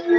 I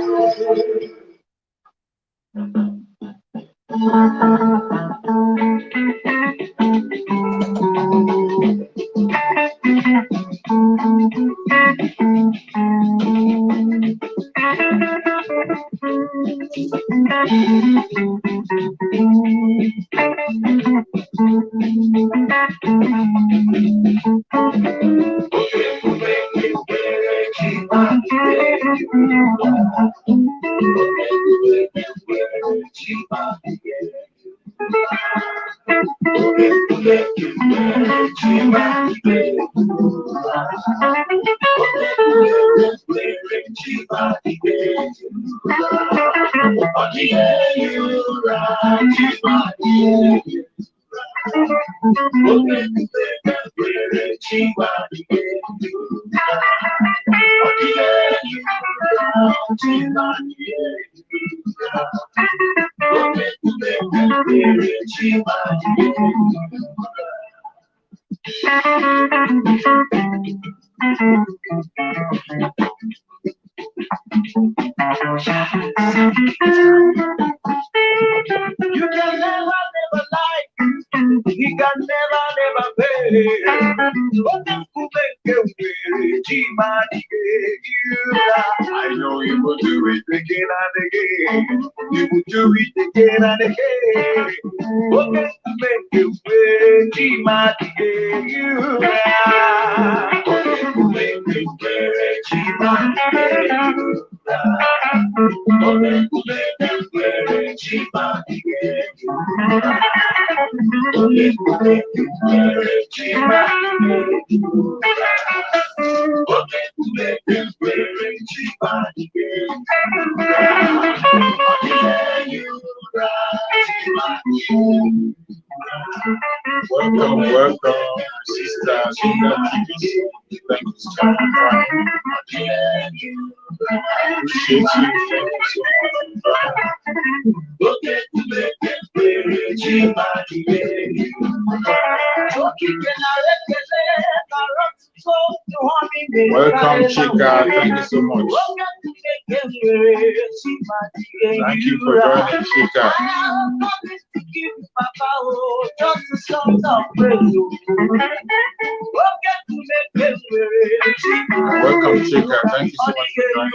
know you will do it again and again. You will do it again and again. Okay, to make you way, Chima, you are. Okay, to make you way, Chima, you are. Okay, to make you way, Chima, you are. Okay, to make you way, Chima, you are. Okay, to make you way, Chima, you welcome, sister. Thank you, sister. Appreciate you. Welcome, Chika. Thank you so much. Thank you for joining, Chika. Welcome, Chika. Thank you so much for joining.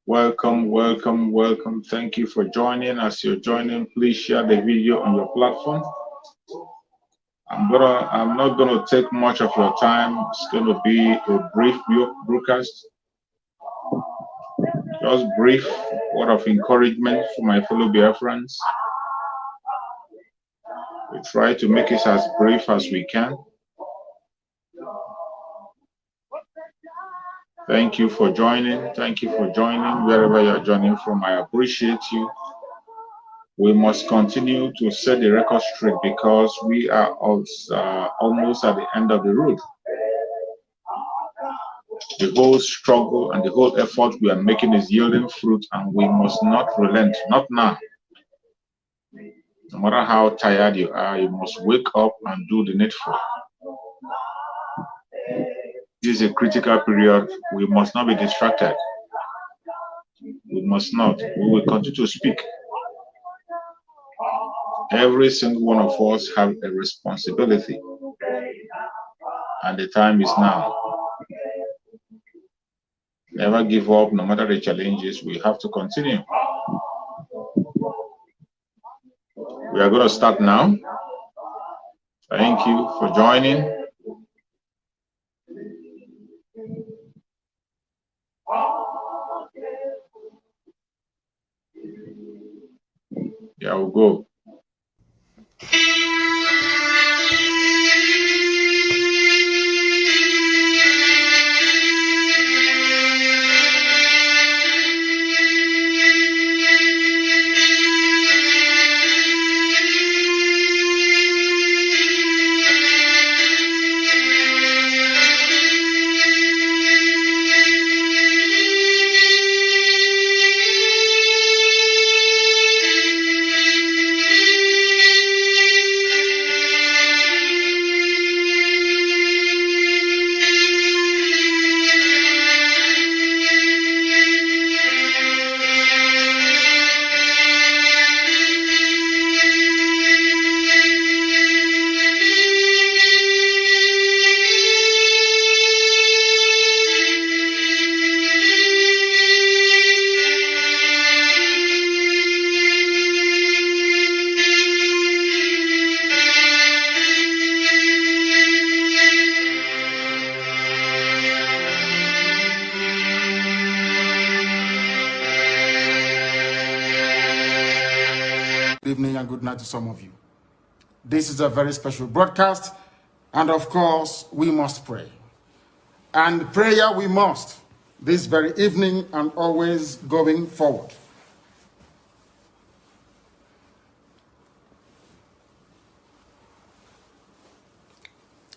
Welcome, welcome, welcome. Thank you for joining. As you're joining, please share the video on your platform. I'm not gonna take much of your time. It's gonna be a brief broadcast. Just brief word of encouragement for my fellow Biafrans. We try to make it as brief as we can. Thank you for joining. Thank you for joining wherever you're joining from. I appreciate you. We must continue to set the record straight because we are almost at the end of the road. The whole struggle and the whole effort we are making is yielding fruit, and we must not relent, not now. No matter how tired you are, you must wake up and do the needful. This is a critical period. We must not be distracted. We must not. We will continue to speak. Every single one of us have a responsibility, and the time is now. Never give up, no matter the challenges. We have to continue. We are going to start now. Thank you for joining. Yeah, we'll go. Evening and good night to some of you. This is a very special broadcast, and of course, we must pray. And prayer we must, this very evening and always going forward.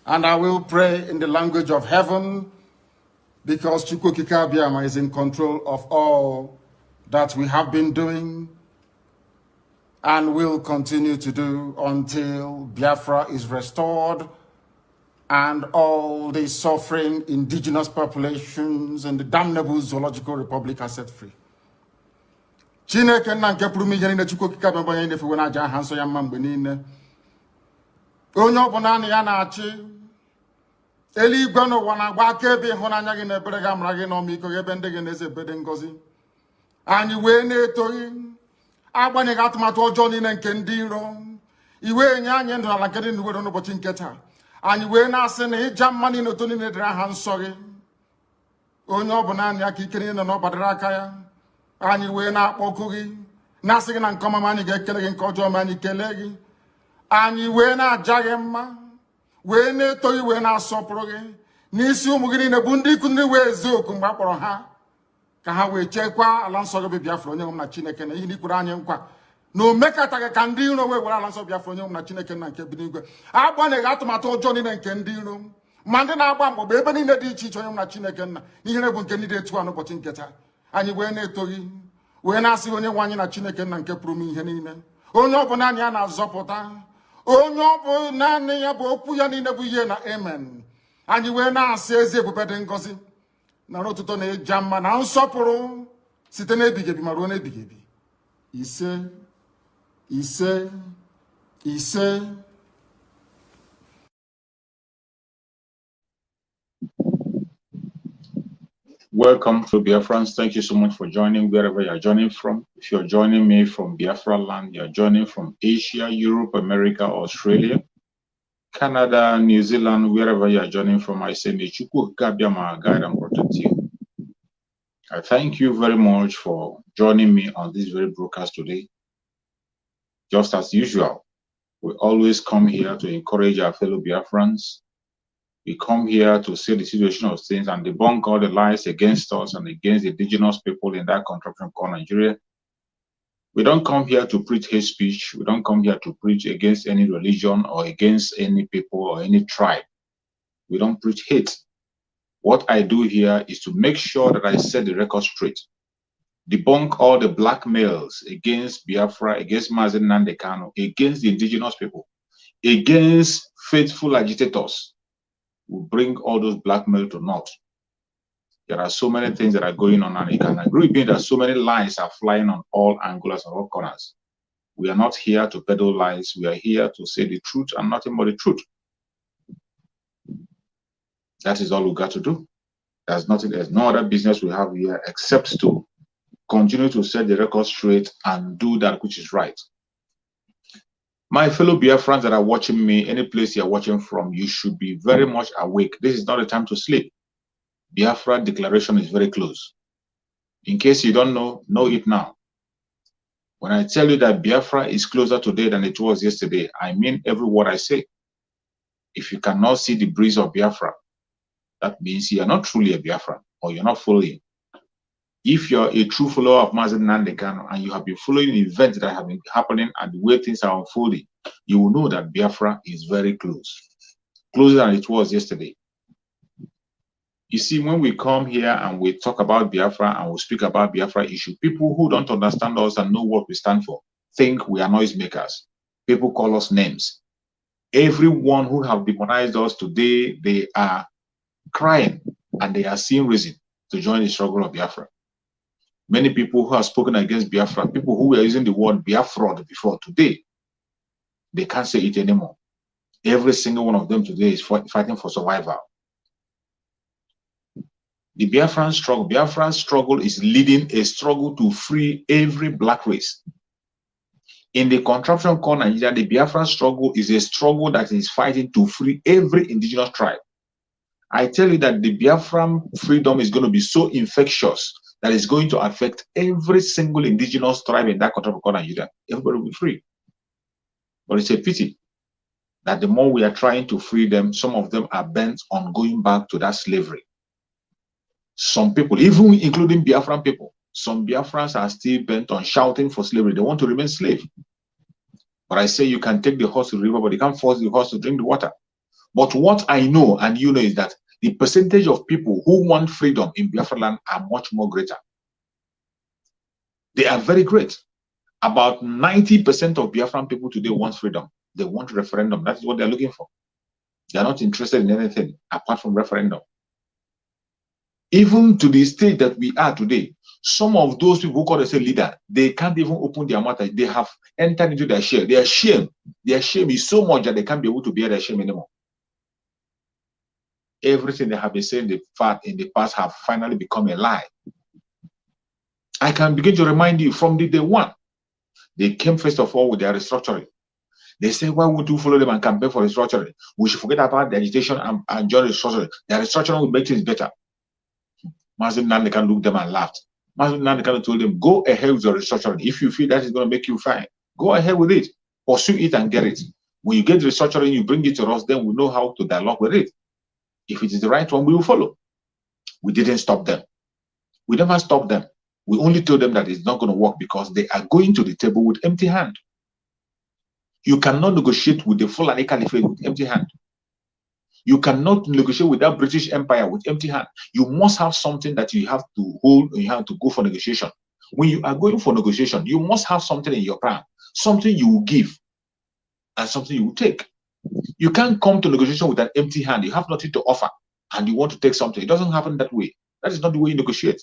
And I will pray in the language of heaven, because Chukwukika Abiyama is in control of all that we have been doing and will continue to do until Biafra is restored and all the suffering indigenous populations in the damnable zoological republic are set free. Chineke na nke pụrụ ihe niile Chukwu okike abịa onye na-efe na aja aha nsọ ya mma mgbe niile. Onye ọbụla na ya na-achị eluigwe n'ụwa na-agba akaebe ịhụnanya gị na ebere gị amara gị na ọmịiko gị ebe ndị gị na-eze ebede ngọzi. Anyị wee na-etoghị agbanyeghị atụmatụ ọjọọ niile nke ndị iro. Iwe nye anyị ndụ ala nke dị n'uwe n'ụbọchị nke taa. Anyị wee na-asị na ịja mma niile otu niile dịrị aha nsọ gị. Onye ọbụla anyị aka ike niile na ọ gbadara aka ya. Anyị wee na-akpọku gị na-asị gị na nke ọma anyị ga-ekele gị, nke ọjọọ ma anyị kelee gị. Anyị wee na-aja gị mma, wee na-eto gị, wee na-asọpụrụ gị n'isi ụmụ gị niile bụ ndị ikwu ndị wee ezi oku mgbe a kpọrọ ha ka ha wee chekwaa ala nsọ gị bụ Biafra onye nwe m na Chineke na ihe n'ikwuru anyị nkwa na o mekataghị ka ndị iro wee were ala nsọ Biafra onye nwe m na Chineke na nke bi n'igwe. Agbanyeghị atụmatụ ọjọọ niile nke ndị iro ma ndị na-agba mgbọgba ebe niile dị iche iche onye nwe m na Chineke nna n'ihere bụ nke ndị dị etu a n'ụbọchị nke taa. Anyị wee na-eto gị, wee na-asị onye nwe anyị na Chineke nna nke pụrụ m ihe niile. Onye ọbụla anyị ya na-azọpụta, onye ọ bụ naanị ya bụ okwu ya niile bụ ihe na amen. Anyị wee na-asị ezi ebube dị ngọzi na n'ụtụtụ na ịja mma na nsọpụrụ site n'ebighị ebi ma ruo n'ebighị ebi. Ise ise ise. Welcome to Biafrans. Thank you so much for joining wherever you're joining from. If you're joining me from Biafra land, you're joining from Asia, Europe, America, Australia, Canada, New Zealand, wherever you're joining from, I say, may Chukwu Gabiama guide and protect you. I thank you very much for joining me on this very broadcast today. Just as usual, we always come here to encourage our fellow Biafrans. We come here to see the situation of things and debunk all the lies against us and against the indigenous people in that contraption called Nigeria. We don't come here to preach hate speech. We don't come here to preach against any religion or against any people or any tribe. We don't preach hate. What I do here is to make sure that I set the record straight. Debunk all the blackmails against Biafra, against Mazen Nnamdi Kanu, against the indigenous people, against faithful agitators. We bring all those blackmail to naught. There are so many things that are going on, and you can agree with me that so many lies are flying on all angles and all corners. We are not here to peddle lies. We are here to say the truth and nothing but the truth. That is all we got to do. There's nothing, there's no other business we have here except to continue to set the record straight and do that which is right. My fellow Biafrans that are watching me, any place you're watching from, you should be very much awake. This is not a time to sleep. Biafra declaration is very close. In case you don't know it now. When I tell you that Biafra is closer today than it was yesterday, I mean every word I say. If you cannot see the breeze of Biafra, that means you are not truly a Biafran, or you're not following. If you're a true follower of Mazen Nnamdi Kanu and you have been following events that have been happening and the way things are unfolding, you will know that Biafra is very close, closer than it was yesterday. You see, when we come here and we talk about Biafra and we speak about Biafra issue, people who don't understand us and know what we stand for think we are noisemakers. People call us names. Everyone who have demonized us today, they are crying and they are seeing reason to join the struggle of Biafra. Many people who have spoken against Biafra, people who were using the word Biafra before, today, they can't say it anymore. Every single one of them today is fighting for survival. The Biafran struggle is leading a struggle to free every black race. In the contraption called Nigeria, the Biafran struggle is a struggle that is fighting to free every indigenous tribe. I tell you that the Biafran freedom is going to be so infectious that it's going to affect every single indigenous tribe in that contraption called Nigeria. Everybody will be free. But it's a pity that the more we are trying to free them, some of them are bent on going back to that slavery. Some people, even including Biafran people, some Biafrans are still bent on shouting for slavery. They want to remain slave. But I say you can take the horse to the river, but you can't force the horse to drink the water. But what I know and you know is that the percentage of people who want freedom in Biafra land are much more greater. They are very great. About 90% of Biafran people today want freedom. They want referendum. That is what they're looking for. They are not interested in anything apart from referendum. Even to the stage that we are today, some of those people who call themselves leader, they can't even open their mouth. They have entered into their shame. Their shame is so much that they can't be able to bear their shame anymore. Everything they have been saying in the past have finally become a lie. I can begin to remind you from the day one, they came first of all with their restructuring. They say, why would you follow them and campaign for restructuring? We should forget about the agitation and join restructuring. Their restructuring will make things better. Mazen Nnamdi Kanu looked at them and laughed. Mazen Nnamdi Kanu told them, go ahead with your restructuring. If you feel that is going to make you fine, go ahead with it. Pursue it and get it. When you get the restructuring, you bring it to us, then we know how to dialogue with it. If it is the right one, we will follow. We didn't stop them. We never stopped them. We only told them that it's not going to work because they are going to the table with empty hand. You cannot negotiate with the Fulani Caliphate with empty hand. You cannot negotiate with that British Empire with empty hand. You must have something that you have to hold and you have to go for negotiation. When you are going for negotiation, you must have something in your plan, something you will give and something you will take. You can't come to negotiation with an empty hand. You have nothing to offer and you want to take something. It doesn't happen that way. That is not the way you negotiate.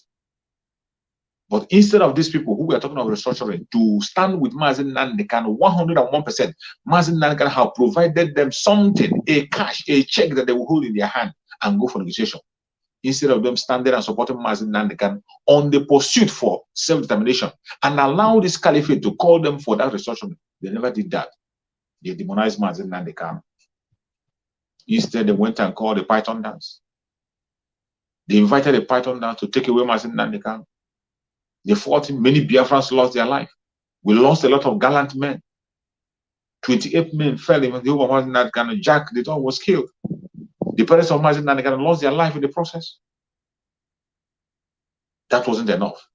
But instead of these people who we are talking about restructuring to stand with Mazen Nnamdi Kanu 101%, Mazen Nnamdi Kanu have provided them something, a cash, a check that they will hold in their hand and go for negotiation. instead of them standing and supporting Mazi Nnamdi Kanu on the pursuit for self-determination and allow this caliphate to call them for that restructuring. They never did that. They demonized Mazi Nnamdi Kanu. Instead, they went and called the Python dance. They invited the Python dance to take away Mazi Nnamdi Kanu. They fought him. Many Biafrans lost their life. We lost a lot of gallant men. 28 men fell in the hope of Mazi Nnamdi Kanu. Jack, the dog, was killed. The parents of Mazi Nnamdi Kanu lost their life in the process. That wasn't enough.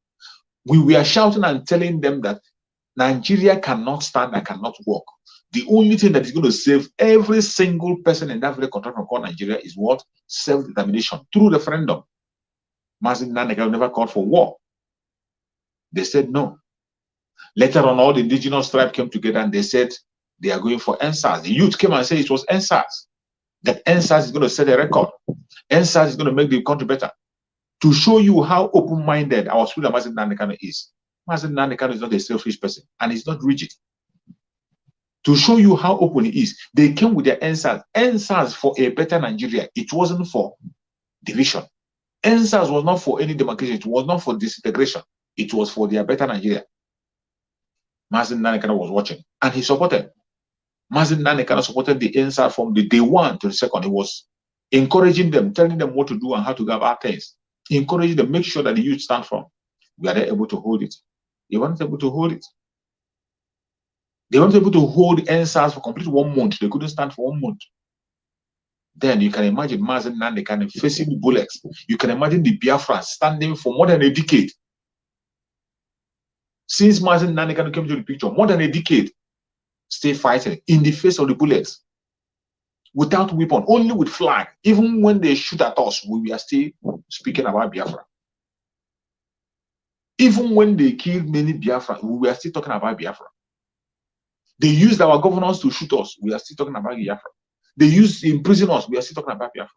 We were shouting and telling them that Nigeria cannot stand and cannot walk. The only thing that is going to save every single person in that very country from called Nigeria is what? Self-determination through referendum. Mazi Nnamdi Kanu never called for war. They said no. Later on, all the indigenous tribes came together and they said they are going for NSAS. The youth came and said it was NSAS. That NSAS is going to set a record. NSAS is going to make the country better. To show you how open-minded our Sula Mazi Nnamdi Kanu is. Mazi Nnamdi Kanu is not a selfish person and he's not rigid. To show you how open he is, they came with their NSAS. NSAS for a better Nigeria. It wasn't for division. NSAS was not for any demarcation. It was not for disintegration. It was for their better Nigeria. Mazi Nnamdi Kanu was watching and he supported. Mazi Nnamdi Kanu supported the NSAS from the day 1 to the second. He was encouraging them, telling them what to do and how to go about things. Encouraging them, make sure that the youth stand firm. We are able to hold it. They weren't able to hold it. They weren't able to hold NSAS for complete 1 month. They couldn't stand for 1 month. Then you can imagine Mazi Nnamdi Kanu facing bullets. You can imagine the Biafrans standing for more than a decade. Since Mazi Nnamdi Kanu came to the picture, more than a decade, stay fighting in the face of the bullets. Without weapon, only with flag. Even when they shoot at us, we are still speaking about Biafra. Even when they killed many Biafra, we are still talking about Biafra. They used our governors to shoot us. We are still talking about Biafra. They used to imprison us. We are still talking about Biafra.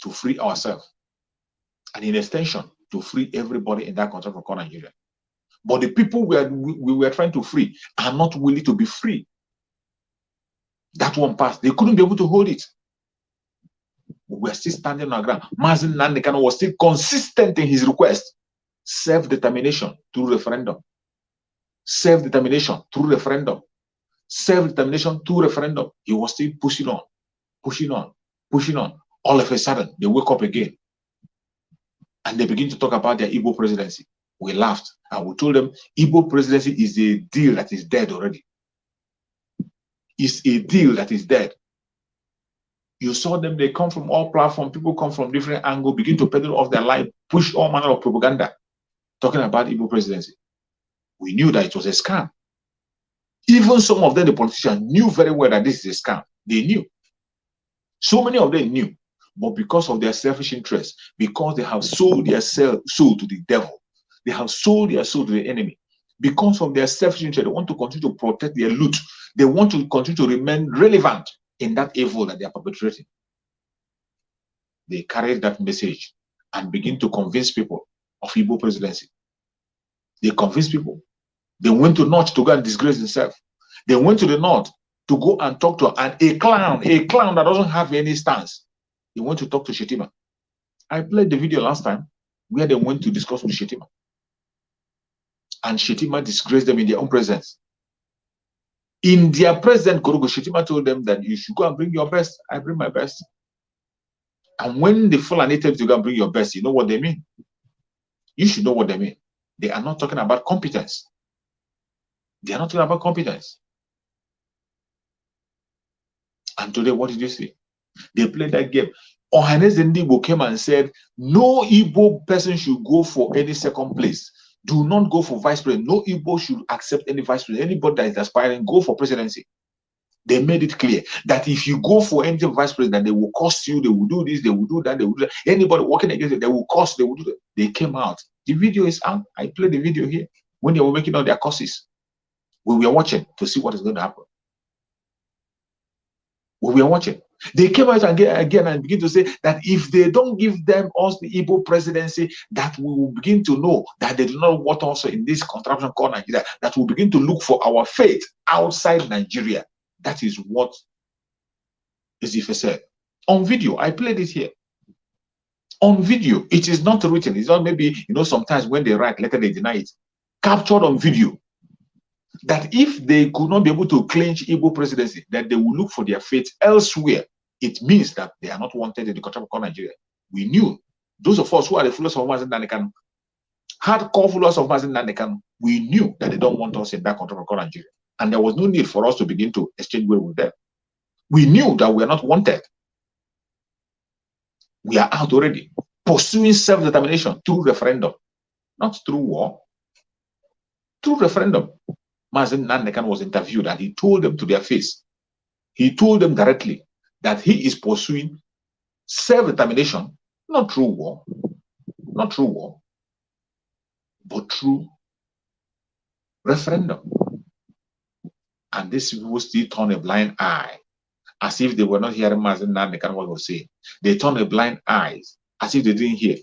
To free ourselves. And in extension, to free everybody in that country from Nigeria. But the people we were trying to free are not willing to be free. That one passed. They couldn't be able to hold it. But we're still standing on our ground. Mazi Nnamdi Kanu was still consistent in his request. Self-determination through referendum. Self-determination through referendum. Self-determination through referendum. He was still pushing on, pushing on, pushing on. All of a sudden, they wake up again. And they begin to talk about their Igbo presidency. We laughed and we told them Igbo presidency is a deal that is dead already. It's a deal that is dead. You saw them, they come from all platforms, people come from different angles, begin to peddle off their life, push all manner of propaganda, talking about Igbo presidency. We knew that it was a scam. Even some of them, the politicians, knew very well that this is a scam. They knew. So many of them knew. But because of their selfish interest, because they have sold their soul to the devil, they have sold their soul to the enemy. Because of their selfish interest, they want to continue to protect their loot. They want to continue to remain relevant in that evil that they are perpetrating. They carried that message and begin to convince people of Igbo presidency. They convinced people. They went to North to go and disgrace themselves. They went to the North to go and talk to a clown that doesn't have any stance. They went to talk to Shetima. I played the video last time where they went to discuss with Shetima. And Shetima disgraced them in their own presence. In their presence, Korogo Shetima told them that you should go and bring your best. I bring my best. And when the Fulani tell you to go and bring your best, you know what they mean. You should know what they mean. They are not talking about competence. They are not talking about competence. And today, what did you see? They played that game. Ohanes Ndigbo came and said, no Igbo person should go for any second place. Do not go for vice president. No Igbo should accept any vice president. Anybody that is aspiring, go for presidency. They made it clear that if you go for any vice president, they will cost you, they will do this, they will do that, they will do that. Anybody working against it, they will cost, they will do that. They came out. The video is out. I played the video here when they were making all their courses. We were watching to see what is going to happen. We were watching. They came out again and begin to say that if they don't give them us the Igbo presidency, that we will begin to know that they do not want also in this contraption called Nigeria, that we'll begin to look for our fate outside Nigeria. That is what Ezefe said. On video, I played it here. On video, it is not written. It's not maybe, sometimes when they write, later they deny it. Captured on video. That if they could not be able to clinch Igbo presidency, that they will look for their fate elsewhere. It means that they are not wanted in the country of Nigeria. We knew. Those of us who are the followers of Mazen Nandekano, hardcore followers of Mazen Nandekano, we knew that they don't want us in that country of Nigeria. And there was no need for us to begin to exchange way with them. We knew that we are not wanted. We are out already, pursuing self-determination through referendum, not through war, through referendum. Mazen Nandekan was interviewed and he told them to their face, he told them directly that he is pursuing self-determination, not through war, but through referendum. And these people still turn a blind eye, as if they were not hearing Mazen Nandekan what he was saying. They turn a blind eye, as if they didn't hear.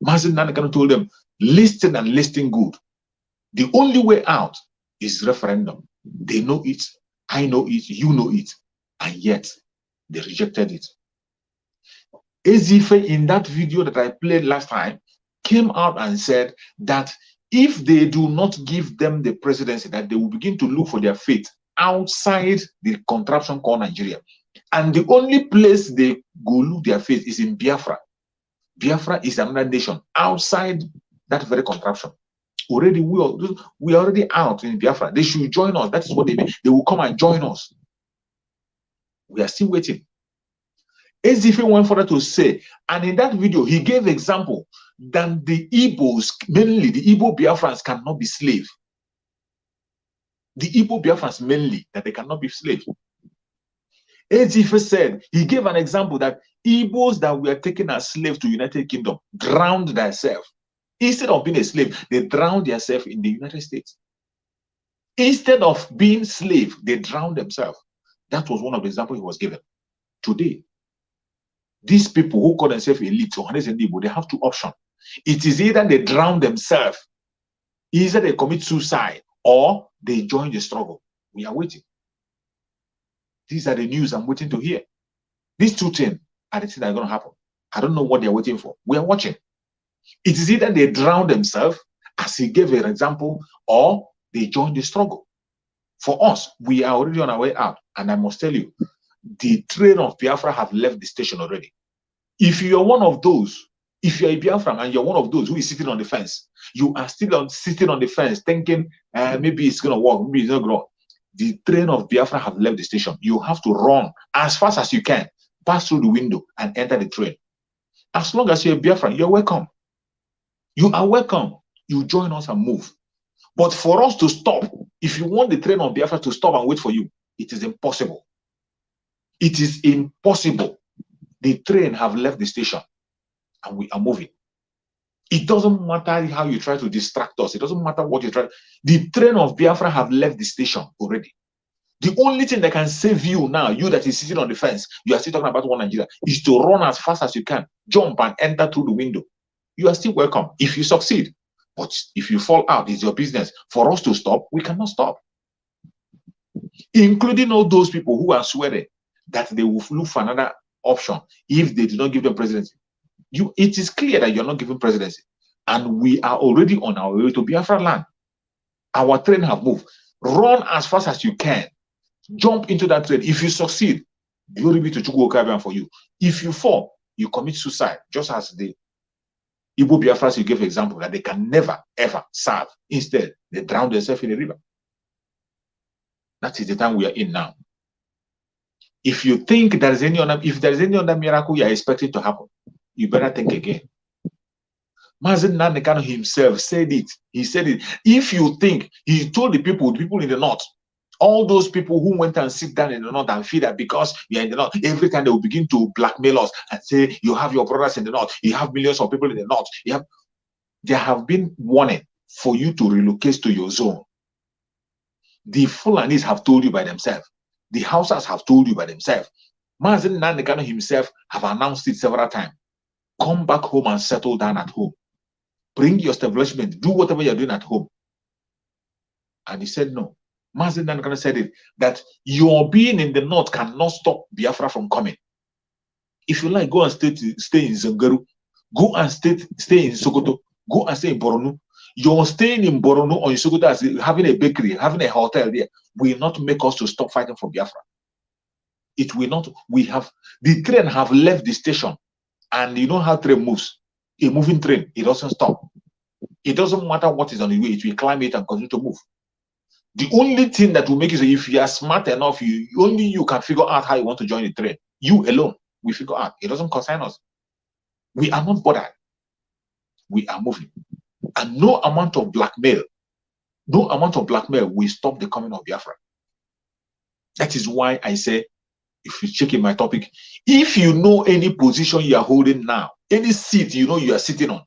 Mazen Nandekan told them, listen and listen good. The only way out is referendum. They know it, I know it, you know it, and yet they rejected it. Ezife, in that video that I played last time, came out and said that if they do not give them the presidency, that they will begin to look for their fate outside the contraption called Nigeria. And the only place they go look their fate is in Biafra. Biafra is another nation outside that very contraption. Already, we are already out in Biafra. They should join us. That is what they mean. They will come and join us. We are still waiting. Ezife went further to say, and in that video, he gave example that the Igbos, mainly the Igbo Biafrans, cannot be slaves. The Igbo Biafrans mainly, that they cannot be slaves. Ezife said, he gave an example that Igbos that were taken as slaves to United Kingdom drowned themselves. Instead of being a slave, they drowned themselves in the United States. Instead of being slave, they drowned themselves. That was one of the examples he was given. Today, these people who call themselves elite, they have two options. It is either they drown themselves, either they commit suicide, or they join the struggle. We are waiting. These are the news I'm waiting to hear. These two things are the things that are going to happen. I don't know what they're waiting for. We are watching. It is either they drown themselves, as he gave an example, or they join the struggle. For us, we are already on our way out. And I must tell you, the train of Biafra have left the station already. If you're one of those, if you're a Biafran and you're one of those who is sitting on the fence, you are still sitting on the fence thinking, maybe it's going to work, maybe it's not going to work. The train of Biafra have left the station. You have to run as fast as you can, pass through the window and enter the train. As long as you're a Biafran, you're welcome. You are welcome. You join us and move. But for us to stop, if you want the train of Biafra to stop and wait for you, it is impossible. It is impossible. The train have left the station and we are moving. It doesn't matter how you try to distract us. It doesn't matter what you try. The train of Biafra have left the station already. The only thing that can save you now, you that is sitting on the fence, you are still talking about one Nigeria, is to run as fast as you can, jump and enter through the window. You are still welcome if you succeed. But if you fall out, it's your business. For us to stop, we cannot stop. Including all those people who are swearing that they will look for another option if they do not give them presidency. It is clear that you're not giving presidency. And we are already on our way to Biafra land. Our train have moved. Run as fast as you can. Jump into that train. If you succeed, glory be to Chukwu Okabian for you. If you fall, you commit suicide, just as the Igbo Biafras you gave example that they can never, ever serve. Instead, they drown themselves in the river. That is the time we are in now. If you think if there is any other miracle you are expecting to happen, you better think again. Mazen Nandekano himself said it. He said it. If you think, he told the people in the north, all those people who went and sit down in the north and feel that because you're in the north, every time they will begin to blackmail us and say, you have your brothers in the north, you have millions of people in the north. There have been warning for you to relocate to your zone. The Fulanis have told you by themselves. The Hausas have told you by themselves. Mazen Nandekano himself have announced it several times. Come back home and settle down at home. Bring your establishment. Do whatever you're doing at home. And he said no. Mazen Nandekano said it, that your being in the north cannot stop Biafra from coming. If you like, go and stay in Zangaru, go and stay in Sokoto, go and stay in Borno. You're staying in Borno or in Sokoto as having a bakery, having a hotel there, will not make us to stop fighting for Biafra. It will not. The train have left the station, and you know how train moves. A moving train, it doesn't stop. It doesn't matter what is on the way, it will climb it and continue to move. The only thing that will make you say, if you are smart enough, only you can figure out how you want to join the train. You alone, we figure out. It doesn't concern us. We are not bothered. We are moving. And no amount of blackmail will stop the coming of Biafra. That is why I say, if you check in my topic, if you know any position you are holding now, any seat you know you are sitting on,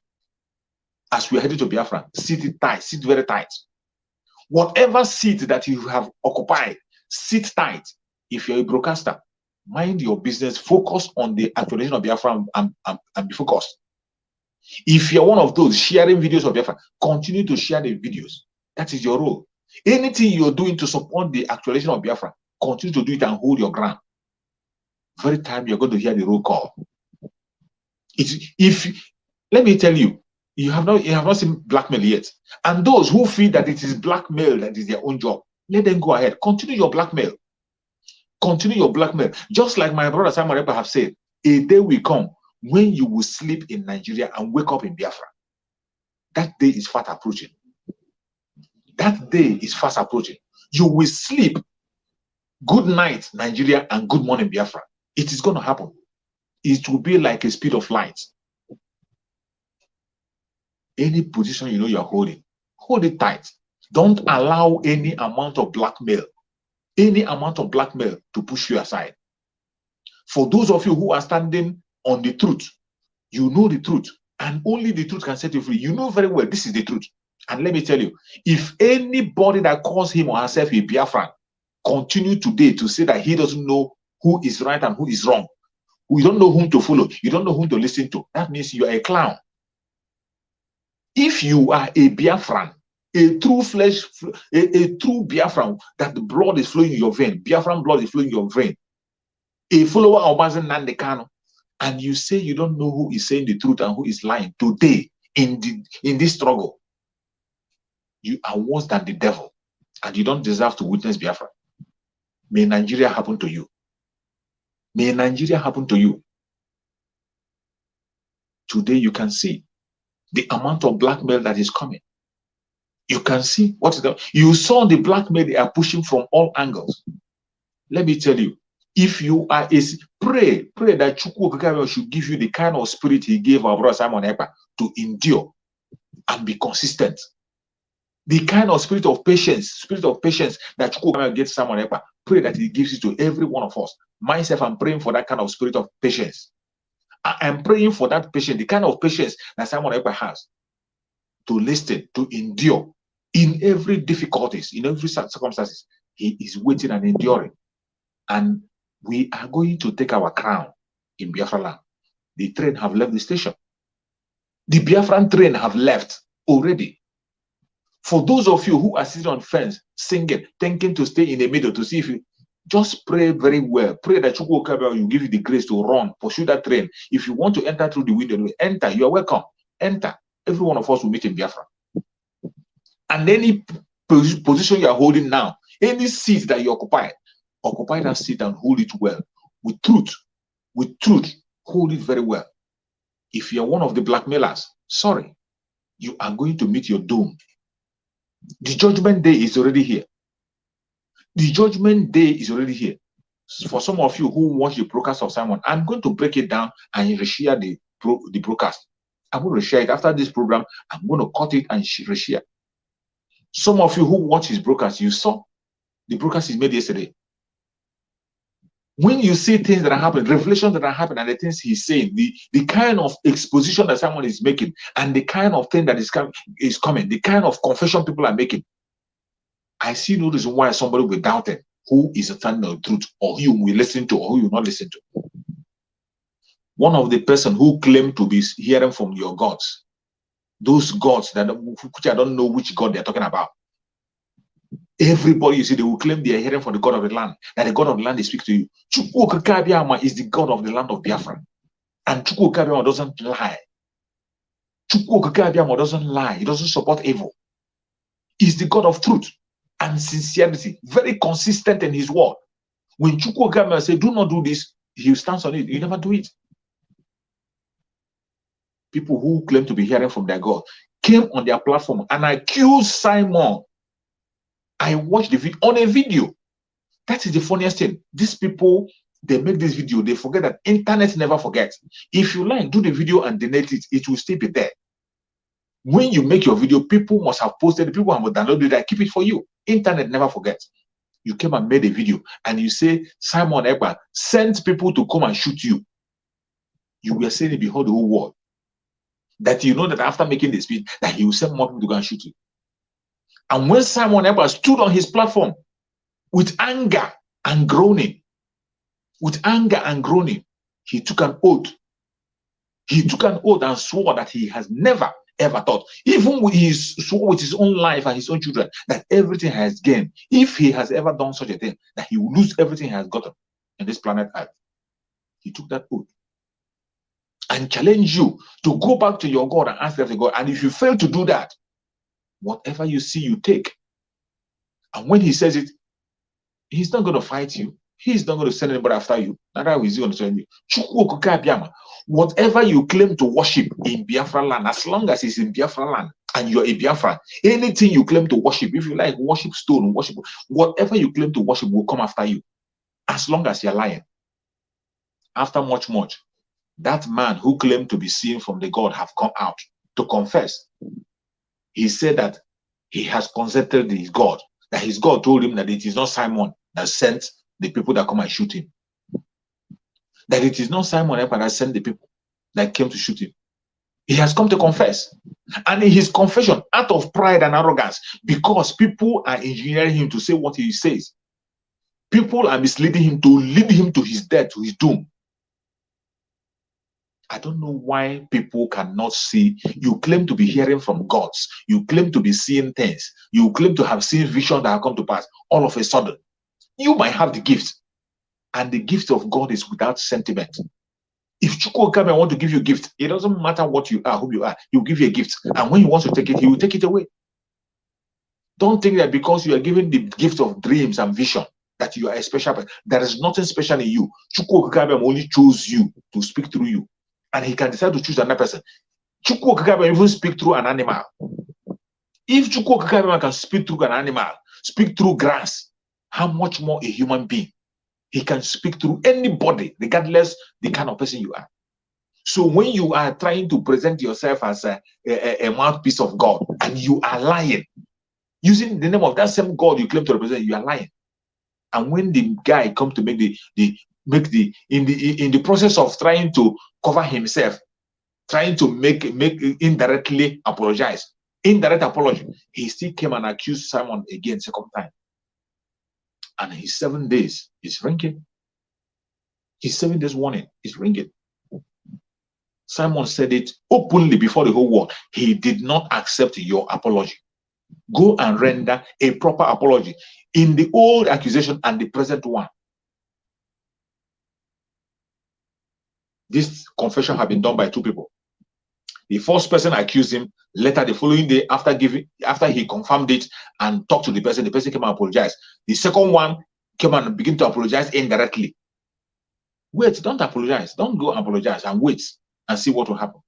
as we are heading to Biafra, sit it tight, sit very tight. Whatever seat that you have occupied, sit tight. If you're a broadcaster, mind your business, focus on the actualization of Biafra and be focused. If you're one of those sharing videos of Biafra, continue to share the videos. That is your role. Anything you're doing to support the actualization of Biafra, continue to do it and hold your ground. Very time you're going to hear the roll call. Let me tell you, you have not seen blackmail yet. And those who feel that it is blackmail that is their own job, let them go ahead. Continue your blackmail. Continue your blackmail. Just like my brother Simon Ekpa have said, a day will come when you will sleep in Nigeria and wake up in Biafra. That day is fast approaching. That day is fast approaching. You will sleep. Good night, Nigeria, and good morning, Biafra. It is going to happen. It will be like a speed of light. Any position you know you are holding, hold it tight. Don't allow any amount of blackmail to push you aside. For those of you who are standing on the truth, you know the truth, and only the truth can set you free. You know very well this is the truth. And let me tell you, if anybody that calls him or herself a Biafran continue today to say that he doesn't know who is right and who is wrong, you don't know whom to follow, you don't know whom to listen to, that means you are a clown. If you are a Biafran, a true Biafran, that the blood is flowing in your vein, Biafran blood is flowing in your vein, a follower of Mazen Nandekano, and you say you don't know who is saying the truth and who is lying today in this struggle, you are worse than the devil, and you don't deserve to witness Biafra. May Nigeria happen to you. May Nigeria happen to you. Today you can see the amount of blackmail that is coming. You can see what is going on. You saw the blackmail they are pushing from all angles. Let me tell you, if you are pray that Chukwu should give you the kind of spirit he gave our brother Simon Ekpa to endure and be consistent. The kind of spirit of patience that Chukwu gets Simon Ekpa, pray that he gives it to every one of us. Myself, I'm praying for that kind of spirit of patience. I am praying for that patience, the kind of patience that Simon Ekpa has, to listen, to endure in every difficulties, in every circumstances. He is waiting and enduring. And we are going to take our crown in Biafra land. The train have left the station. The Biafran train have left already. For those of you who are sitting on fence, singing, thinking to stay in the middle to see if you just pray very well. Pray that Chukwu will give you the grace to run, pursue that train. If you want to enter through the window, enter. You are welcome. Enter. Every one of us will meet in Biafra. And any position you are holding now, any seat that you occupy that seat and hold it well. With truth, hold it very well. If you are one of the blackmailers, sorry, you are going to meet your doom. The judgment day is already here. The judgment day is already here. For some of you who watch the broadcast of Simon, I'm going to break it down and reshare the broadcast. I'm going to share it after this program. I'm going to cut it and reshare. Some of you who watch his broadcast, you saw the broadcast is made yesterday. When you see things that are happening, revelations that are happening, and the things he's saying, the kind of exposition that someone is making, and the kind of thing that is coming, the kind of confession people are making, I see no reason why somebody will doubt it, who is standing on the truth, or who you will listen to, or who you will not listen to. One of the person who claim to be hearing from your gods, those gods that I don't know which God they're talking about. Everybody, you see, they will claim they are hearing from the God of the land, that the God of the land is speaking to you. Chukwu is the God of the land of Biafra. And Chukwu Okike Abiama doesn't lie. Chukwu Okike Abiama doesn't lie. He doesn't support evil. He's the God of truth and sincerity, very consistent in his word. When Chukwu Okike Abiama say, do not do this, he stands on it. You never do it. People who claim to be hearing from their God came on their platform and accused Simon. I watched the video on a video. That is the funniest thing. These people, they make this video, they forget that internet never forgets. If you like, do the video and delete it, it will still be there. When you make your video, people must have posted, people have downloaded it, keep it for you. Internet never forgets. You came and made a video and you say, Simon Ekpa sent people to come and shoot you. You were saying it before the whole world. That you know that after making the speech, that he will send more people to go and shoot you. And when Simon Ekpa stood on his platform with anger and groaning, he took an oath. He took an oath and swore that he has never, ever thought, even with his own life and his own children, that everything he has gained, if he has ever done such a thing, that he will lose everything he has gotten in this planet Earth. He took that oath and challenge you to go back to your God and ask them to God. And if you fail to do that, whatever you see, you take. And when he says it, he's not going to fight you. He's not going to send anybody after you. Neither is he going to send you. Chukwu Okike Abiama, whatever you claim to worship in Biafra land, as long as it's in Biafra land and you're a Biafra, anything you claim to worship, if you like worship stone, worship, whatever you claim to worship will come after you, as long as you're lying. After much, that man who claimed to be seen from the God have come out to confess. He said that he has consulted his God, that his God told him that it is not Simon that sent the people that come and shoot him. That it is not Simon that sent the people that came to shoot him. He has come to confess. And in his confession, out of pride and arrogance, because people are engineering him to say what he says, people are misleading him to lead him to his death, to his doom. I don't know why people cannot see. You claim to be hearing from gods. You claim to be seeing things. You claim to have seen visions that have come to pass. All of a sudden, you might have the gift. And the gift of God is without sentiment. If Chukwu Okike Abiama want to give you a gift, it doesn't matter what you are, who you are. He will give you a gift. And when he wants to take it, he will take it away. Don't think that because you are given the gift of dreams and vision, that you are a special person. There is nothing special in you. Chukwu Okike Abiama only chose you to speak through you. And he can decide to choose another person. Chukwu Okike Abiama even speak through an animal. If Chukwu Okike Abiama can speak through an animal, speak through grass, how much more a human being? He can speak through anybody, regardless the kind of person you are. So when you are trying to present yourself as a mouthpiece of God, and you are lying, using the name of that same God you claim to represent, you are lying. And when the guy comes to make in the process of trying to cover himself, trying to make indirectly apologize, indirect apology, he still came and accused Simon again, second time. And his 7 days is ringing. His 7 days warning is ringing. Simon said it openly before the whole world. He did not accept your apology. Go and render a proper apology in the old accusation and the present one. This confession had been done by two people. The first person accused him. Later, the following day, after he confirmed it and talked to the person came and apologized. The second one came and began to apologize indirectly. Wait, don't apologize. Don't go apologize and wait and see what will happen.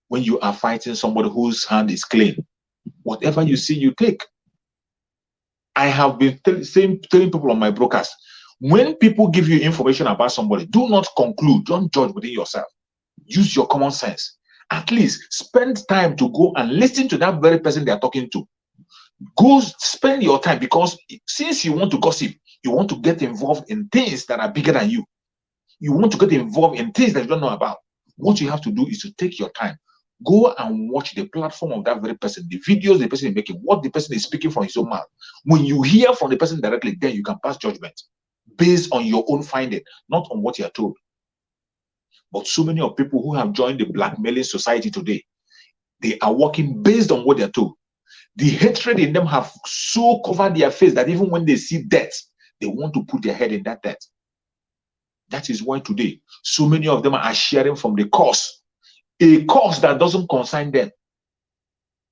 When you are fighting somebody whose hand is clean, whatever you see, you take. I have been telling people on my broadcast, when people give you information about somebody, do not conclude, don't judge within yourself. Use your common sense. At least spend time to go and listen to that very person they are talking to. Go spend your time, because since you want to gossip, you want to get involved in things that are bigger than you. You want to get involved in things that you don't know about. What you have to do is to take your time. Go and watch the platform of that very person, the videos the person is making, what the person is speaking from his own mouth. When you hear from the person directly, then you can pass judgment based on your own finding, not on what you are told. But so many of people who have joined the blackmailing society today, they are working based on what they are told. The hatred in them have so covered their face that even when they see death, they want to put their head in that death. That is why today, so many of them are sharing from the cause, a cause that doesn't concern them.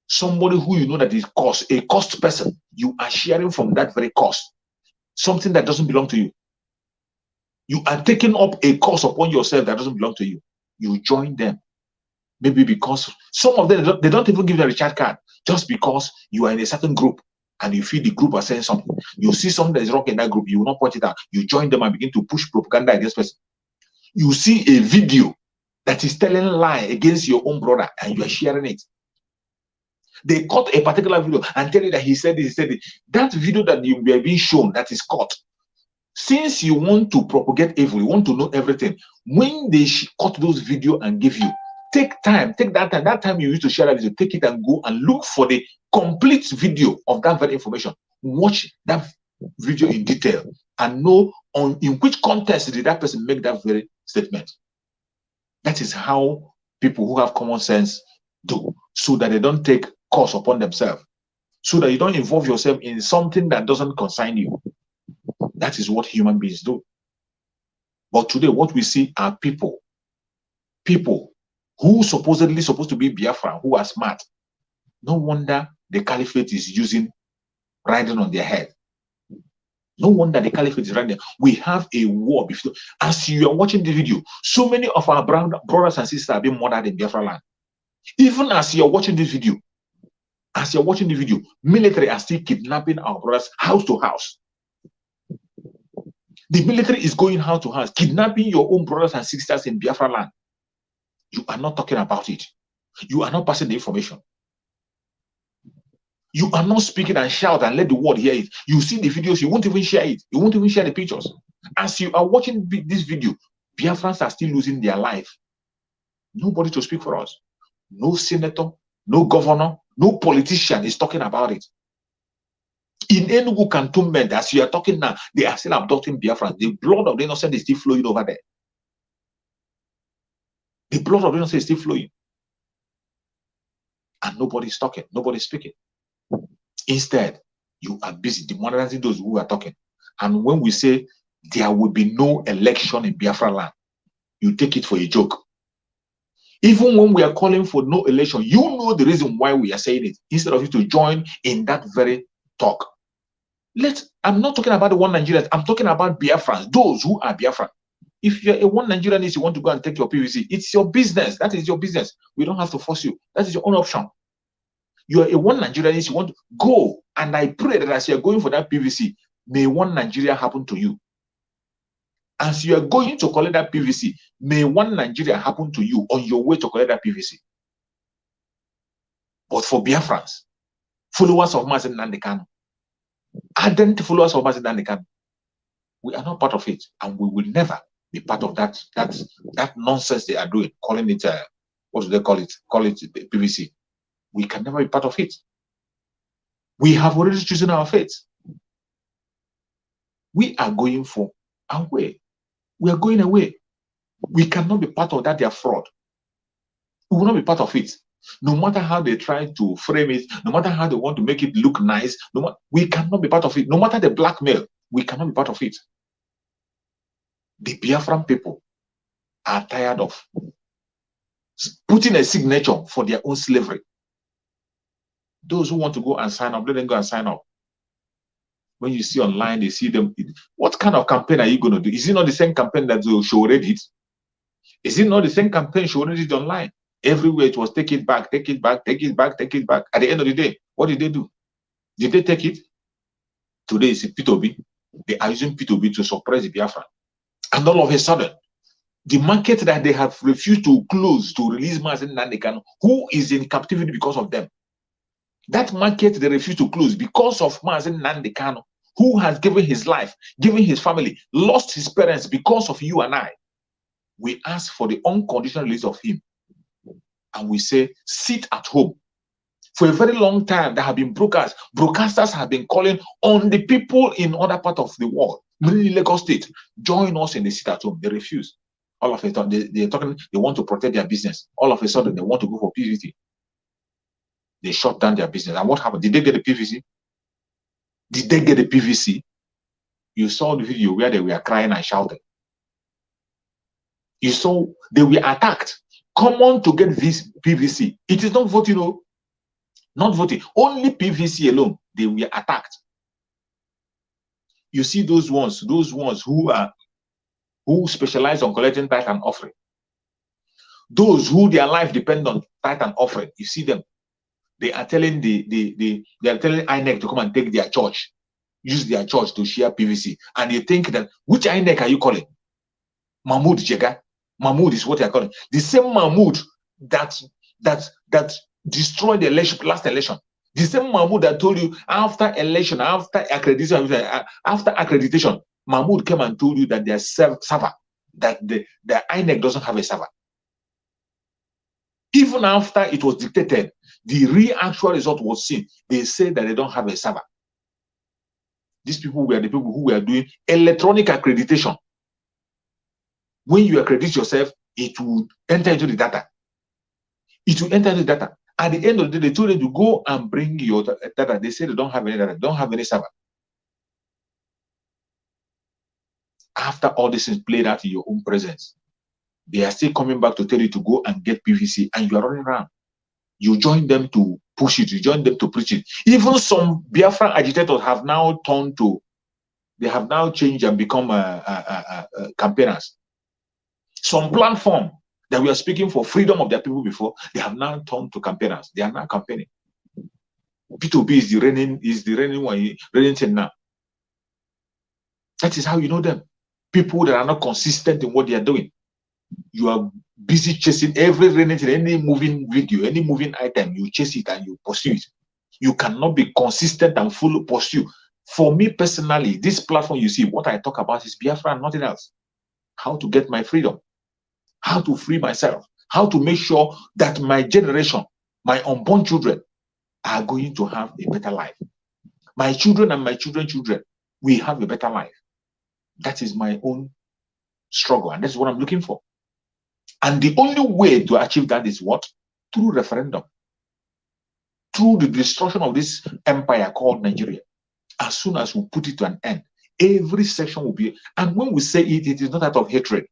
Somebody who you know that is a cost person, you are sharing from that very cost, something that doesn't belong to you. You are taking up a cost upon yourself that doesn't belong to you. You join them. Maybe because some of them, they don't even give you a recharge card, just because you are in a certain group and you feel the group are saying something. You see something that is wrong in that group, you will not point it out. You join them and begin to push propaganda against person. You see a video that is telling a lie against your own brother and you are sharing it. They cut a particular video and tell you that he said it, he said it. That video that you are being shown, that is cut. Since you want to propagate evil, you want to know everything, when they cut those video and give you, take time, take that time. That time you used to share that video, take it and go and look for the complete video of that very information. Watch that video in detail and know in which context did that person make that very statement. That is how people who have common sense do, so that they don't take course upon themselves, so that you don't involve yourself in something that doesn't concern you. That is what human beings do. But today, what we see are people who supposedly supposed to be Biafra, who are smart. No wonder the caliphate is riding on their head. No wonder the caliphate is riding. We have a war before. As you are watching the video, so many of our brothers and sisters are being murdered in Biafra land. Even as you are watching this video, military are still kidnapping our brothers house to house. The military is going house to house, kidnapping your own brothers and sisters in Biafra land. You are not talking about it. You are not passing the information. You are not speaking and shout and let the world hear it. You see the videos, you won't even share it. You won't even share the pictures. As you are watching this video, Biafrans are still losing their life. Nobody to speak for us. No senator, no governor, no politician is talking about it. In Enugu cantonment, as you are talking now, they are still abducting Biafra. The blood of the innocent is still flowing over there. The blood of the innocent is still flowing. And nobody is talking, nobody is speaking. Instead, you are busy demonizing those who are talking. And when we say there will be no election in Biafra land, you take it for a joke. Even when we are calling for no election, you know the reason why we are saying it, instead of you to join in that very talk. I'm not talking about the one Nigerians, I'm talking about Biafrans, those who are Biafran. If you're a one Nigerianist, you want to go and take your PVC, it's your business. That is your business. We don't have to force you. That is your own option. You are a one Nigerianist, you want to go, and I pray that as you're going for that PVC, may one Nigeria happen to you. As you are going to collect that PVC, may one Nigeria happen to you on your way to collect that PVC. But for Biafrans, followers of Mazen Nandekano, ardent followers of Mazen Nandekano, we are not part of it, and we will never be part of that nonsense they are doing, calling it what do they call it? Call it PVC. We can never be part of it. We have already chosen our fate. We are going for our way. We are going away. We cannot be part of that, their fraud. We will not be part of it. No matter how they try to frame it, no matter how they want to make it look nice, we cannot be part of it. No matter the blackmail, we cannot be part of it. The Biafran people are tired of putting a signature for their own slavery. Those who want to go and sign up, let them go and sign up. When you see online, they see them. What kind of campaign are you going to do? Is it not the same campaign that Showore did? Is it not the same campaign Showore did online? Everywhere it was take it back, take it back, take it back, take it back. At the end of the day, what did they do? Did they take it? Today is P2B. They are using P2B to suppress the Biafra. And all of a sudden, the market that they have refused to close to release Mazen Nandekano, who is in captivity because of them. That market they refuse to close because of Mazen Nandekano, who has given his life, given his family, lost his parents because of you and I. We ask for the unconditional release of him. And we say, sit at home. For a very long time, there have been broadcasters have been calling on the people in other parts of the world, mainly Lagos State, join us in the sit at home. They refuse. All of a sudden, they want to protect their business. All of a sudden, they want to go for PVC. They shut down their business. And what happened? Did they get the PVC? Did they get the PVC? You saw the video where they were crying and shouting. You saw they were attacked. Common to get this PVC. It is not voting, no, not voting. Only PVC alone, they were attacked. You see those ones who specialize on collecting tithe and offering. Those who their life depend on tithe and offering. You see them. They are telling they are telling INEC to come and take their church, use their church to share PVC. And you think that, which INEC are you calling? Mahmoud Jega. Mahmoud is what they are calling. The same Mahmoud that destroyed the election, last election. The same Mahmoud that told you after election, after accreditation, Mahmoud came and told you that their server, that the INEC doesn't have a server. Even after it was dictated, the real actual result was seen. They said that they don't have a server. These people were the people who were doing electronic accreditation. When you accredit yourself, it will enter into the data. It will enter into the data. At the end of the day, they told them to go and bring your data. They said they don't have any data, they don't have any server. After all this is played out in your own presence, they are still coming back to tell you to go and get PVC, and you are running around. You join them to push it, you join them to preach it. Even some Biafra agitators have now turned to, they have now changed and become campaigners. Some platform that we are speaking for freedom of their people before, they have now turned to campaigners. They are now campaigning. P2B is the reigning thing now. That is how you know them. People that are not consistent in what they are doing. You are busy chasing every reigning thing, any moving video, any moving item, you chase it and you pursue it. You cannot be consistent and full pursue. For me personally, this platform you see, what I talk about is Biafra and nothing else. How to get my freedom, how to free myself, how to make sure that my generation, my unborn children, are going to have a better life. My children and my children's children will have a better life. That is my own struggle, and that's what I'm looking for. And the only way to achieve that is what? Through referendum. Through the destruction of this empire called Nigeria. As soon as we put it to an end, every section will be, and when we say it, it is not out of hatred.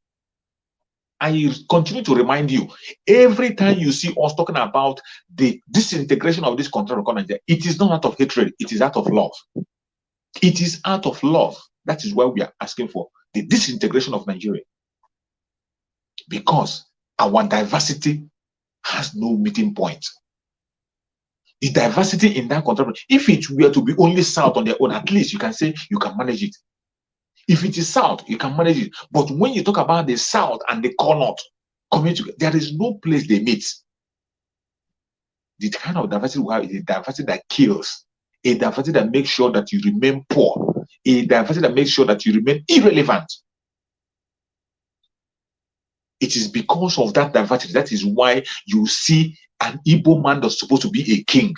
I continue to remind you, every time you see us talking about the disintegration of this country called Nigeria, it is not out of hatred, it is out of love. It is out of love. That is why we are asking for the disintegration of Nigeria. Because our diversity has no meeting point. The diversity in that country, if it were to be only South on their own, at least you can say you can manage it. If it is South, you can manage it. But when you talk about the South and the core North coming together, there is no place they meet. The kind of diversity we have is a diversity that kills, a diversity that makes sure that you remain poor, a diversity that makes sure that you remain irrelevant. It is because of that diversity. That is why you see an Igbo man that's supposed to be a king.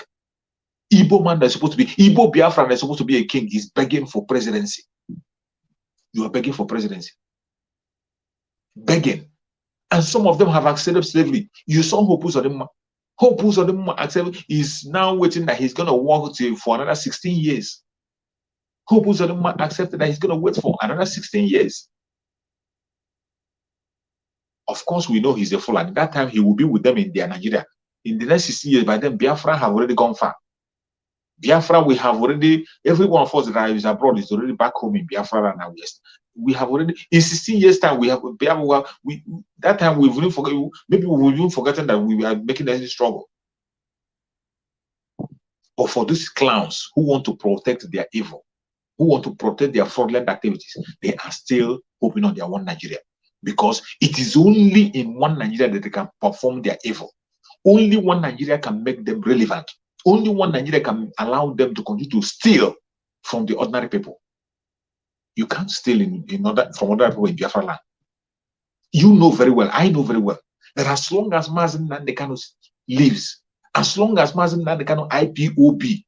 Igbo man that's supposed to be, Igbo Biafra that's supposed to be a king is begging for presidency. You are begging for presidency. Begging. And some of them have accepted slavery. You saw Hopu Uzodimma. Hopu Uzodimma accepted, is now waiting that he's going to work for another 16 years. Hopu Uzodimma accepted that he's going to wait for another 16 years. Of course, we know he's a fool. At that time, he will be with them in their Nigeria. In the next 16 years, by then, Biafra have already gone far. Biafra, we have already, every one of us that is abroad is already back home in Biafra and now. Yes, we have already, in 16 years' time, we have, that time we've even forgotten, maybe we've even forgotten that we are making any struggle. But for these clowns who want to protect their evil, who want to protect their fraudulent activities, they are still hoping on their one Nigeria. Because it is only in one Nigeria that they can perform their evil. Only one Nigeria can make them relevant. Only one Nigeria can allow them to continue to steal from the ordinary people. You can't steal from other people in Biafra land. You know very well, I know very well, that as long as Mazen Nnamdi Kanu lives, as long as Mazen Nnamdi Kanu IPOB,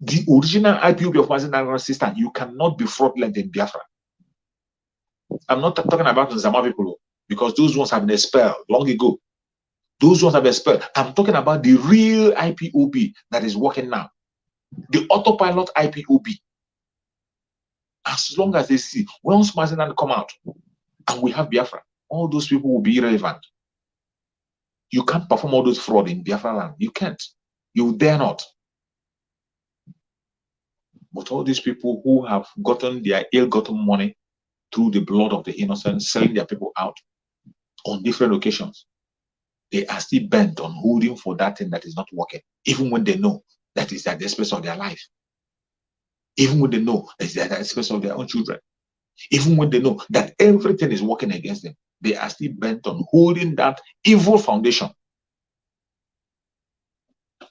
the original IPOB of Mazen Nnamdi Kanu's system, you cannot be fraudulent in Biafra. I'm not talking about the Zama people, because those ones have been expelled long ago. Those ones have been expelled. I'm talking about the real IPOB that is working now. The autopilot IPOB. As long as they see, once Mazen Nnamdi come out, and we have Biafra, all those people will be irrelevant. You can't perform all those fraud in Biafra land. You can't. You dare not. But all these people who have gotten their ill-gotten money through the blood of the innocent, selling their people out on different occasions, they are still bent on holding for that thing that is not working, even when they know that is at the expense of their life, even when they know that is at the expense of their own children, even when they know that everything is working against them, they are still bent on holding that evil foundation.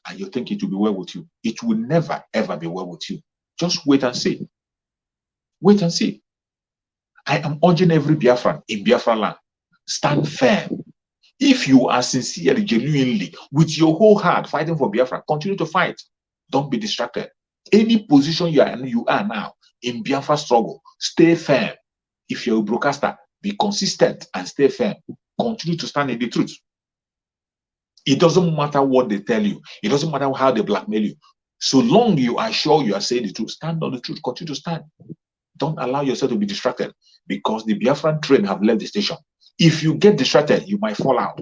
And you think it will be well with you. It will never, ever be well with you. Just wait and see. Wait and see. I am urging every Biafran in Biafra land, stand firm. If you are sincerely, genuinely, with your whole heart fighting for Biafra, continue to fight. Don't be distracted. Any position you are now in Biafra struggle, stay firm. If you're a broadcaster, be consistent and stay firm. Continue to stand in the truth. It doesn't matter what they tell you. It doesn't matter how they blackmail you. So long you are sure you are saying the truth, stand on the truth. Continue to stand. Don't allow yourself to be distracted, because the Biafran train have left the station. If you get distracted, you might fall out.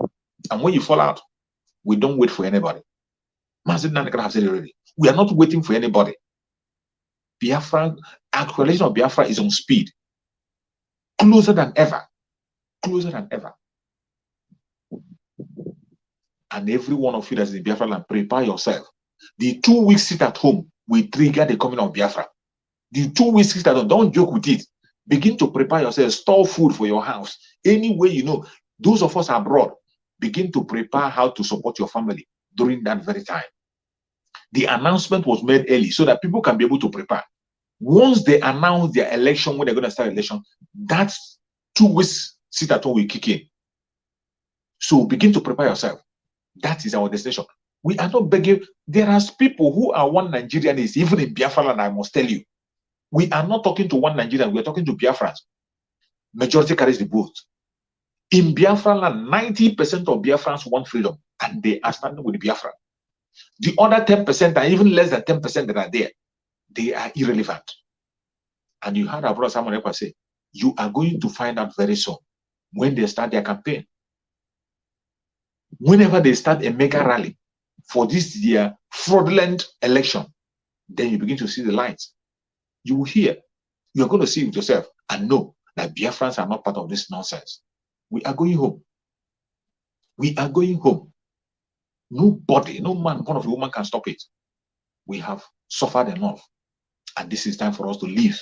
And when you fall out, we don't wait for anybody. Mazin Nanaka have said it already. We are not waiting for anybody. Biafra, actualization of Biafra is on speed. Closer than ever. Closer than ever. And every one of you that's in Biafra land, prepare yourself. The 2 weeks sit at home will trigger the coming of Biafra. The 2 weeks sit at home, don't joke with it. Begin to prepare yourself. Store food for your house. Any way you know. Those of us abroad, begin to prepare how to support your family during that very time. The announcement was made early so that people can be able to prepare. Once they announce their election, when they're going to start election, that's 2 weeks sit at home will kick in. So begin to prepare yourself. That is our destination. We are not begging. There are people who are one Nigerians, even in Biafra land, I must tell you. We are not talking to one Nigerian, we are talking to Biafrans. Majority carries the vote. In Biafra land, 90% of Biafrans want freedom, and they are standing with Biafra. The other 10%, and even less than 10% that are there, they are irrelevant. And you heard our brother Samuel Ekpa say, you are going to find out very soon when they start their campaign. Whenever they start a mega rally for this year fraudulent election, then you begin to see the lights. You will hear. You are going to see it with yourself and know that Biafrans are not part of this nonsense. We are going home. We are going home. Nobody, no man, one of the woman can stop it. We have suffered enough. And this is time for us to leave.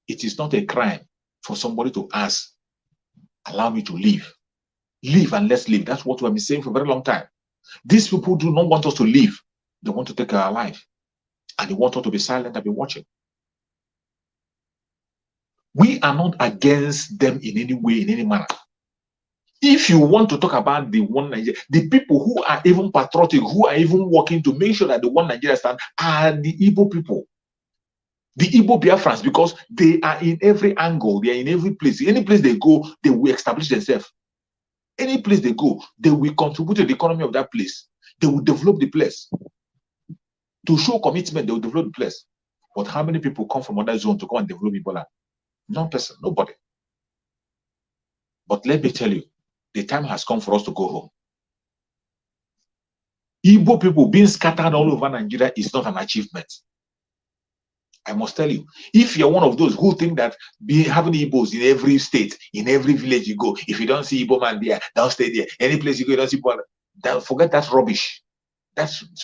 It is not a crime for somebody to ask, allow me to leave. Leave and let's live. That's what we have been saying for a very long time. These people do not want us to leave. They want to take our life. And they want us to be silent and be watching. We are not against them in any way, in any manner. If you want to talk about the one Nigeria, the people who are even patriotic, who are even working to make sure that the one Nigeria stand, are the Igbo people. The Igbo Biafrans, because they are in every angle, they are in every place. Any place they go, they will establish themselves. Any place they go, they will contribute to the economy of that place. They will develop the place. To show commitment, they will develop the place. But how many people come from other zone to come and develop Ebola? No person, nobody. But let me tell you, the time has come for us to go home. Igbo people being scattered all over Nigeria is not an achievement. I must tell you, if you're one of those who think that having Igbos in every state, in every village you go, if you don't see Igbo man there, don't stay there. Any place you go, you don't see Igbo, forget that rubbish.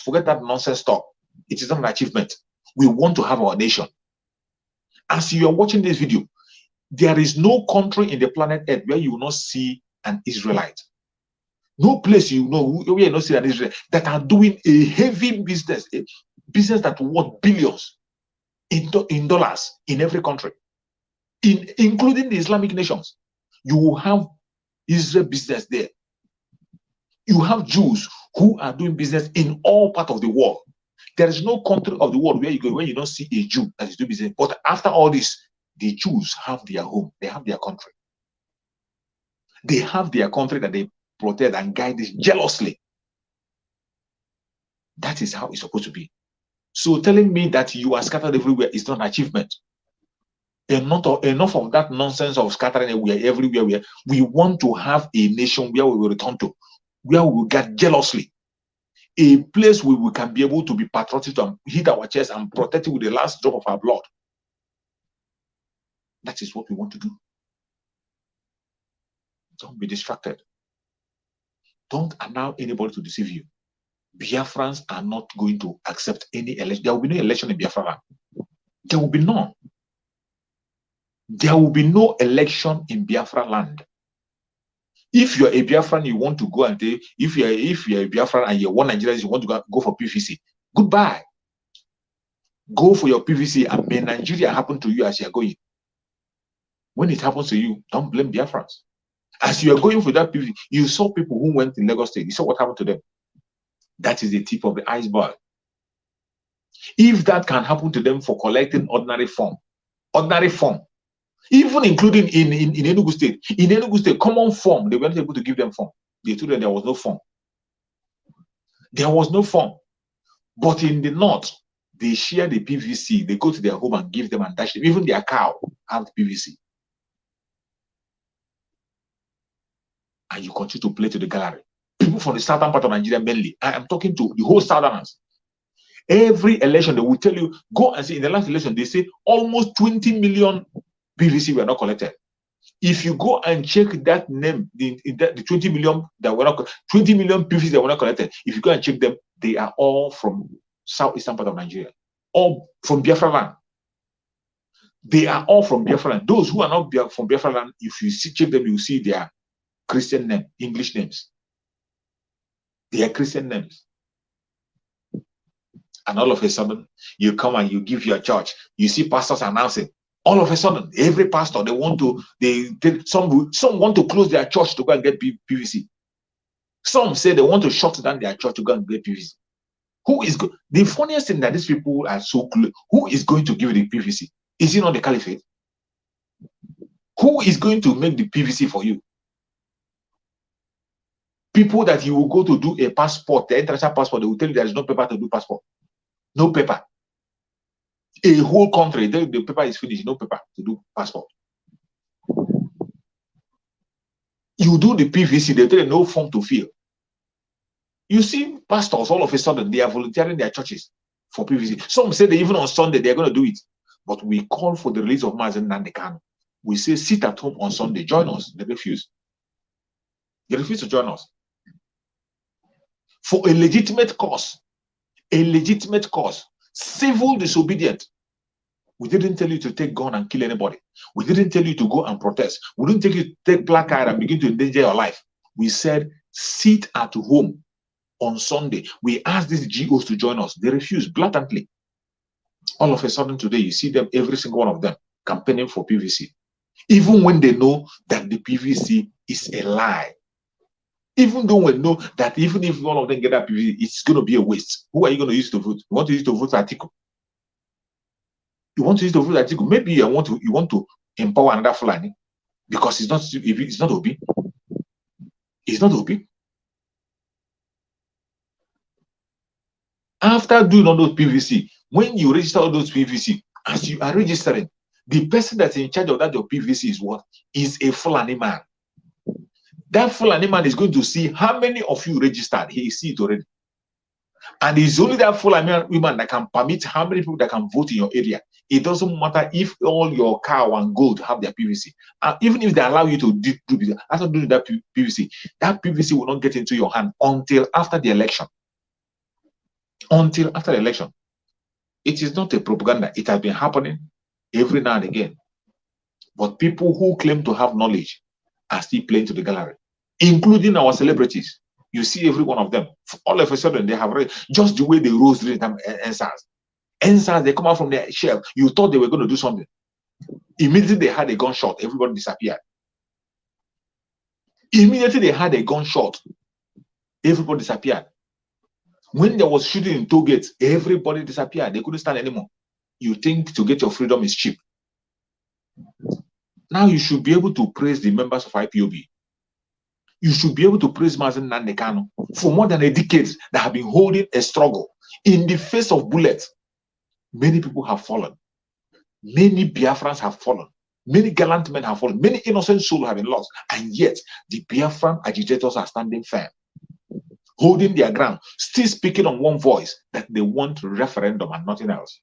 Forget that nonsense talk. It is not an achievement. We want to have our nation. As you are watching this video, there is no country in the planet Earth where you will not see an Israelite. No place you know where you not see an Israelite that are doing a heavy business, a business that worth billions in dollars in every country, including the Islamic nations. You will have Israel business there. You have Jews who are doing business in all parts of the world. There is no country of the world where you go where you don't see a Jew that is doing business. But after all this, the Jews have their home. They have their country. They have their country that they protect and guide jealously. That is how it's supposed to be. So telling me that you are scattered everywhere is not an achievement. enough of that nonsense of scattering everywhere. We want to have a nation where we will return to, where we will get jealously, a place where we can be able to be patriotic and hit our chest and protect it with the last drop of our blood. That is what we want to do. Don't be distracted. Don't allow anybody to deceive you. Biafrans are not going to accept any election. There will be no election in Biafra. There will be none. There will be no election in Biafra land. If you're a Biafran, you want to go and take, if you're a Biafran and you're one Nigerian, you want to go for PVC, goodbye. Go for your PVC, and may Nigeria happen to you as you're going. When it happens to you, don't blame Biafrans. As you are going for that PVC, you saw people who went in Lagos State. You saw what happened to them. That is the tip of the iceberg. If that can happen to them for collecting ordinary form, even including in Enugu State, common form, they weren't able to give them form. They told them there was no form. There was no form. But in the north, they share the PVC. They go to their home and give them and dash them. Even their cow have the PVC. And you continue to play to the gallery. People from the southern part of Nigeria mainly. I am talking to the whole southerners. Every election, they will tell you, go and see, in the last election, they say almost 20 million PVC were not collected. If you go and check that name, the 20 million that were not, 20 million PVC that were not collected, if you go and check them, they are all from southeastern part of Nigeria, all from Biafra land. They are all from Biafra land. Those who are not from Biafra land, if you check them, you will see their Christian name, English names. They are Christian names. And all of a sudden, you come and you give your church. You see pastors announcing. All of a sudden, every pastor, they want to, some want to close their church to go and get PVC. Some say they want to shut down their church to go and get PVC. Who is good? The funniest thing that these people are so close. Who is going to give the PVC? Is it not the caliphate? Who is going to make the PVC for you? People that you will go to do a passport, the international passport, they will tell you there is no paper to do passport. No paper. A whole country, the paper is finished, no paper to do passport. You do the PVC, they tell you no form to fill. You see pastors, all of a sudden, they are volunteering their churches for PVC. Some say that even on Sunday, they're going to do it. But we call for the release of Mazen Nandekano. We say, sit at home on Sunday, join us. They refuse. They refuse to join us. For a legitimate cause, civil disobedient. We didn't tell you to take gun and kill anybody. We didn't tell you to go and protest. We didn't tell you to take black eye and begin to endanger your life. We said, sit at home on Sunday. We asked these GOs to join us. They refused blatantly. All of a sudden today, you see them, every single one of them, campaigning for PVC. Even when they know that the PVC is a lie. Even though we know that even if all of them get that PVC, it's going to be a waste. Who are you going to use to vote? You want to use to vote Atiku? You want to use to vote Atiku? Maybe you want to empower another Fulani because it's not Obi. It's not Obi. After doing all those PVC, when you register all those PVC, as you are registering, the person that's in charge of that your PVC is what? Is a Fulani man. That Fulani man is going to see how many of you registered. He sees it already. And it's only that Fulani woman that can permit how many people that can vote in your area. It doesn't matter if all your cow and gold have their PVC. Even if they allow you to do after doing that PVC will not get into your hand until after the election. Until after the election. It is not a propaganda. It has been happening every now and again. But people who claim to have knowledge are still playing to the gallery, including our celebrities. You see every one of them. All of a sudden, they have read just the way they rose during time NSAS. NSAS, they come out from their shell. You thought they were going to do something. Immediately they had a gunshot, everybody disappeared. Immediately they had a gunshot, everybody disappeared. When there was shooting in toll gates, everybody disappeared. They couldn't stand anymore. You think to get your freedom is cheap. Now you should be able to praise the members of IPOB. You should be able to praise Mazen Nandekano for more than a decade that have been holding a struggle. In the face of bullets, many people have fallen. Many Biafrans have fallen. Many gallant men have fallen. Many innocent souls have been lost. And yet, the Biafran agitators are standing firm, holding their ground, still speaking on one voice that they want referendum and nothing else.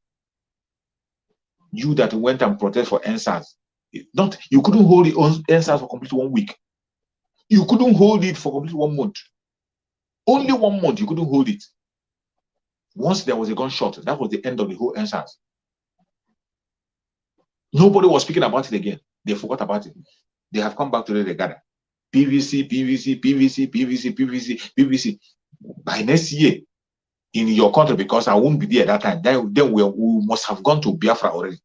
You that went and protest for NSAS, you couldn't hold the NSAS for completely 1 week. You couldn't hold it for completely 1 month. Only 1 month you couldn't hold it. Once there was a gunshot, that was the end of the whole NSAS. Nobody was speaking about it again. They forgot about it. They have come back today, they gather. PVC, PVC, PVC, PVC, PVC, PVC. By next year, in your country, because I won't be there at that time, then we must have gone to Biafra already.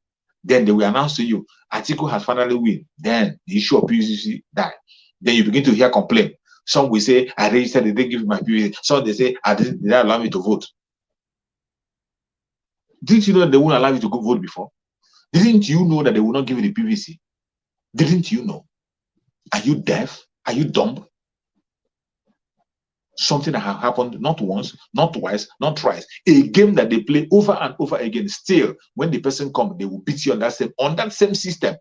Then they will announce to you, Atiku has finally won. Then the issue of PVC died. Then you begin to hear complaint. Some will say, I registered, they didn't give me my PVC. Some they say, did they allow me to vote? Didn't you know that they won't allow you to go vote before? Didn't you know that they will not give you the PVC? Didn't you know? Are you deaf? Are you dumb? Something that has happened not once, not twice, not thrice. A game that they play over and over again. Still, when the person comes, they will beat you on that same system.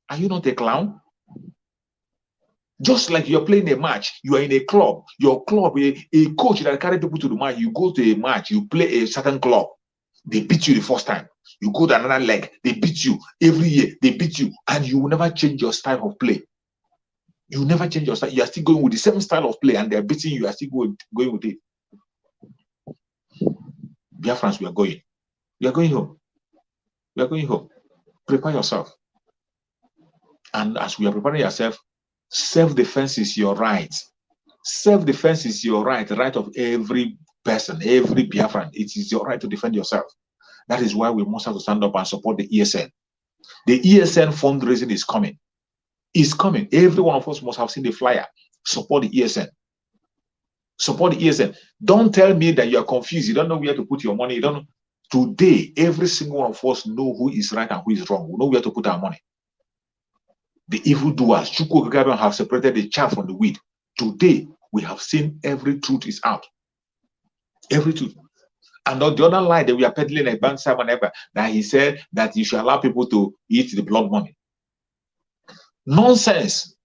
Are you not a clown? Just like you're playing a match, you are in a club. Your club, a coach that carry people to the match. You go to a match, you play a certain club. They beat you the first time. You go to another leg, they beat you. Every year, they beat you. And you will never change your style of play. You never change your style. You are still going with the same style of play, and they're beating you. You are still going with it. Biafrans, we are going. We are going home. We are going home. Prepare yourself. And as we are preparing yourself, self-defense is your right. Self-defense is your right. The right of every person, every Biafran. It is your right to defend yourself. That is why we must have to stand up and support the ESN. The ESN fundraising is coming. It's coming. Every one of us must have seen the flyer. Support the ESN. Support the ESN. Don't tell me that you are confused. You don't know where to put your money. You don't know. Today, every single one of us know who is right and who is wrong. We know where to put our money. The evildoers, Chukwu Kagame, have separated the chaff from the wheat. Today, we have seen every truth is out. Every truth. And on the other line that we are peddling about Simon Ekpa, that he said that you should allow people to eat the blood money. Nonsense.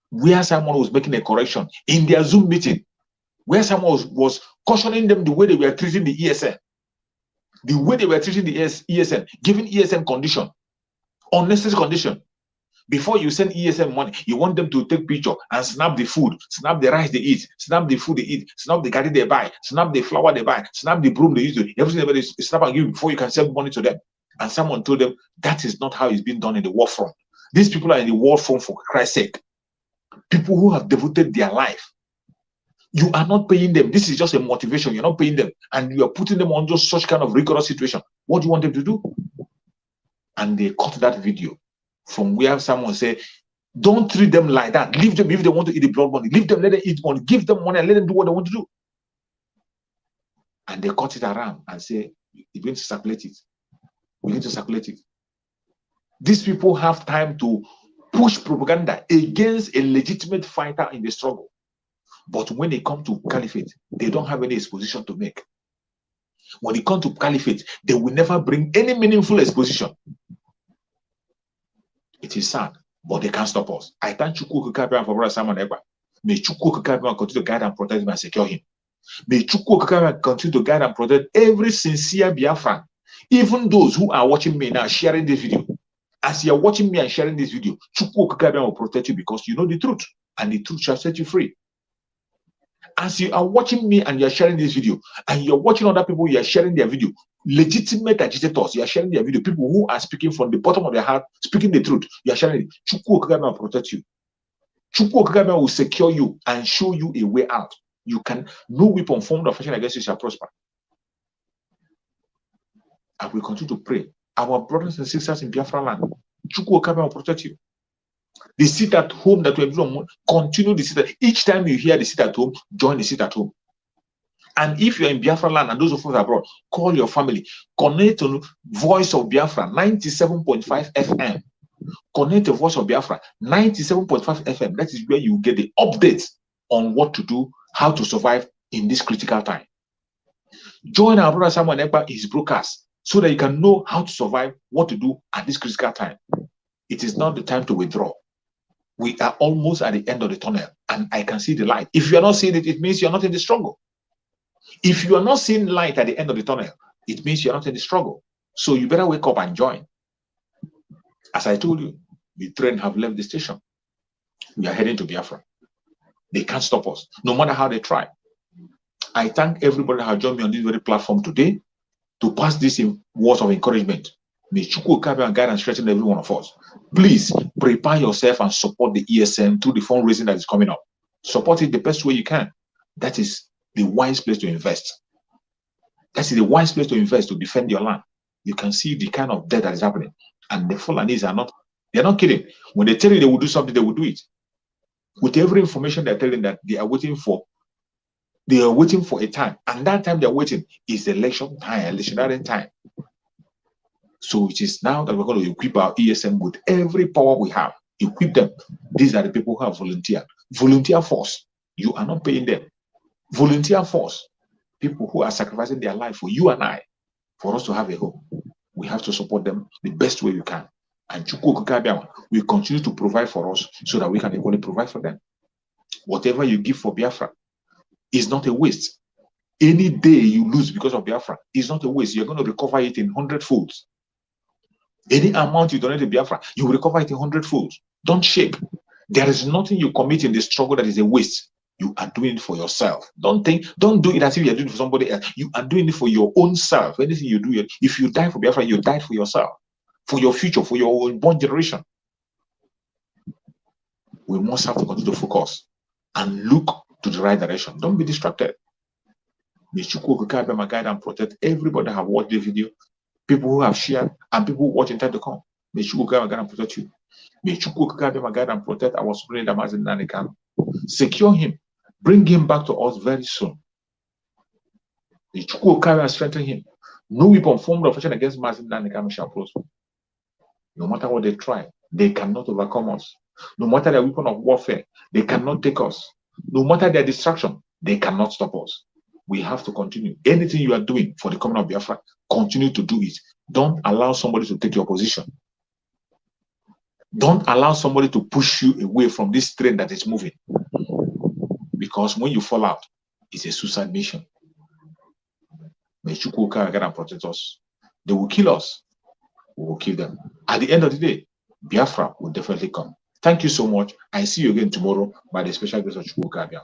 Where someone was making a correction in their Zoom meeting, where someone was cautioning them the way they were treating the ESN. The way they were treating the ESN, giving ESN condition, unnecessary condition. Before you send ESN money, you want them to take picture and snap the food, snap the rice they eat, snap the food they eat, snap the garri they buy, snap the flour they buy, snap the broom they use, everything they snap and give before you can send money to them. And someone told them that is not how it's been done in the war front. These people are in the war front for Christ's sake. People who have devoted their life. You are not paying them. This is just a motivation. You're not paying them. And you are putting them on just such kind of rigorous situation. What do you want them to do? And they cut that video from where someone said, don't treat them like that. Leave them if they want to eat the blood money. Leave them, let them eat money. Give them money and let them do what they want to do. And they cut it around and say, we're going to circulate it. We need to circulate it. These people have time to push propaganda against a legitimate fighter in the struggle. But when they come to caliphate, they don't have any exposition to make. When they come to caliphate, they will never bring any meaningful exposition. It is sad, but they can't stop us. I thank Chukwu Kagame for Brother Simon Ekpa. May Chukwu Kagame continue to guide and protect him and secure him. May Chukwu Kagame continue to guide and protect every sincere Biafran, even those who are watching me now, sharing this video. As you are watching me and sharing this video, Chukwu Kagame will protect you because you know the truth, and the truth shall set you free. As you are watching me and you are sharing this video, and you're watching other people, you are sharing their video, legitimate agitators, you are sharing their video, people who are speaking from the bottom of their heart, speaking the truth, you are sharing it. Chukwu Kagame will protect you. Chukwu Kagame will secure you and show you a way out. You can, no weapon formed or fashioned against you shall prosper. And we continue to pray. Our brothers and sisters in Biafra land, Chukwu Kagame will protect you. The sit at home that we are doing, continue the sit at. Each time you hear the sit at home, join the sit at home. And if you're in Biafra land and those of us abroad, call your family. Connect to Voice of Biafra, 97.5 FM. Connect to Voice of Biafra, 97.5 FM. That is where you get the updates on what to do, how to survive in this critical time. Join our brother Simon Ekpa, his broadcast. so that you can know how to survive, what to do at this critical time. It is not the time to withdraw. We are almost at the end of the tunnel, and I can see the light. If you are not seeing it, it means you're not in the struggle. If you are not seeing light at the end of the tunnel, it means you're not in the struggle. So you better wake up and join. As I told you, the train have left the station. We are heading to Biafra. They can't stop us, no matter how they try. I thank everybody that has joined me on this very platform today to pass this words of encouragement. May Chukwu Okabe and guide and strengthen every one of us. Please prepare yourself and support the ESN through the fundraising that is coming up. Support it the best way you can. That is the wise place to invest. That is the wise place to invest to defend your land. You can see the kind of death that is happening. And the Fulanis are they're not kidding. When they tell you they will do something, they will do it. With every information they're telling that they are waiting for a time. And that time they're waiting is election time, electionary time. So it is now that we're going to equip our ESM with every power we have. Equip them. These are the people who have volunteered. Volunteer force. You are not paying them. Volunteer force. People who are sacrificing their life for you and I, for us to have a home. We have to support them the best way we can. And Chukwu Okabe will continue to provide for us so that we can equally provide for them. Whatever you give for Biafra is not a waste. Any day you lose because of Biafra is not a waste. You're going to recover it in 100 folds. Any amount you donate to Biafra, you will recover it in 100 folds. Don't shake. There is nothing you commit in the struggle that is a waste. You are doing it for yourself. Don't do it as if you're doing it for somebody else. You are doing it for your own self. Anything you do, if you die for Biafra, you died for yourself, for your future, for your unborn generation. We must have to continue to focus and look to the right direction. Don't be distracted. May Chukwu Okabe my guide and protect everybody that have watched the video, people who have shared, and people who watch in time to come. May Chukwu Okabe my guide and protect you. May Chukwu Okabe my guide and protect our supreme leader Mazi Nnamdi Kanu. Secure him. Bring him back to us very soon. May Chukwu Okabe and strengthen him. No weapon formed of action against Mazi Nnamdi Kanu shall prosper. No matter what they try, they cannot overcome us. No matter their weapon of warfare, they cannot take us. No matter their distraction, they cannot stop us. We have to continue. Anything you are doing for the coming of Biafra, continue to do it. Don't allow somebody to take your position. Don't allow somebody to push you away from this train that is moving. Because when you fall out, it's a suicide mission. May Chukwu Okabe and protect us. They will kill us. We will kill them. At the end of the day, Biafra will definitely come. Thank you so much. I see you again tomorrow by the special grace of Chukwu Okabe.